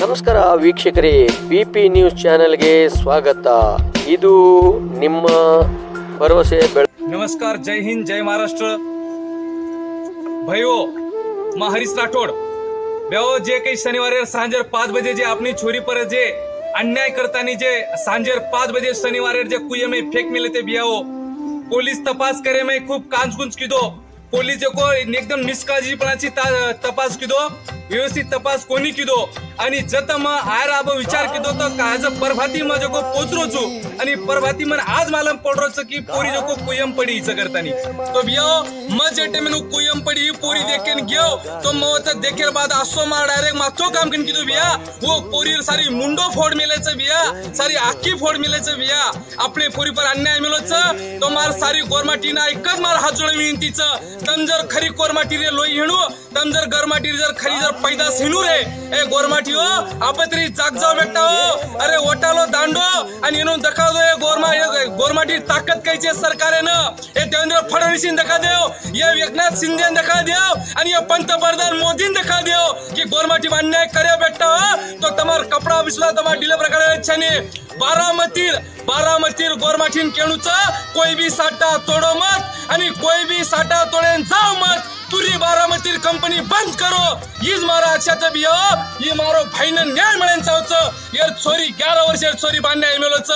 ನಮಸ್ಕಾರ ವೀಕ್ಷಕರೇ, BP news ಚಾನೆಲ್ಗೆ ಸ್ವಾಗತ. ಇದು ನಿಮ್ಮ भरोसे. नमस्कार, जय हिंद, जय महाराष्ट्र. भाईओ, मैं हरीश राठोड. बेओ जे काही शनिवारी सांजेर 5 बजे जे अपनी छोरी पर जे अन्याय करतानी जे सांजेर 5 बजे शनिवारी जे कुये में फेक मिले ते बियाओ पोलीस तपास करे में खूप कांचकुंच किदो. पोलीस को एकदम निष्काळजीपणाची तपास किदो, व्यवस्थित तपास कोणी किदो आणि जत म आयर आब विचार किदो तो काज परभाती म जको पोचरो छु आणि परभाती मन आज मालूम पडरो छ की पोरी जको कुयम पडी इच करतानी तो बियो म जेटे मेनु कुयम पडी पोरी देखेन गयो तो म त देखेर बाद आसो मा डायरेक्ट माथो काम कन किदो बिया वो पोरी सारी मुंडो फोड मिलेच बिया, सारी आखी फोड मिलेच बिया. आपले पोरी पर अन्याय मिलो छ तो मार सारी गोरमाटीना एकच मार हात जोडून विनंती छ. तम जर खरी गोरमाटी रे लोई हिणू, तम जर गरमाटी जर खरी जर पैदास हिणू रे ए गोरमाटी हो आपतरी जाग जाओ बेटा हो. अरे ओटालो दांडो आणि येऊन दखा दो गोरमाटी ताकद कायची सरकार आहे ना. हे देवेंद्र फडणवीस दखा देव, ये एकनाथ शिंदे दखा देव आणि ये पंतप्रधान मोदी दखा देव की गोरमाटी अन्याय करे बेटा हो तो तमार कपड़ा बिसला तमार डिले प्रकार छने. बारामतीर गोरमाटीन केणूच कोई भी साटा तोडो मत आणि कोई भी साटा तोडेन जाओ मत. तुरी बारामतीर कंपनी बंद करो. हीच मारा अच्छाच बियो, ही मारो भाईन न्याय मिळेन चावच. यार छोरी 11 वर्ष छोरी बांधण्या मिळोच.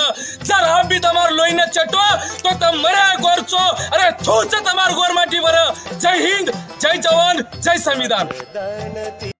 जर हम भी तमार लोईन चटो तो तम मरे गोरचो. अरे थूच तमार गोरमाटी बर. जय हिंद, जय जवान, जय संविधान.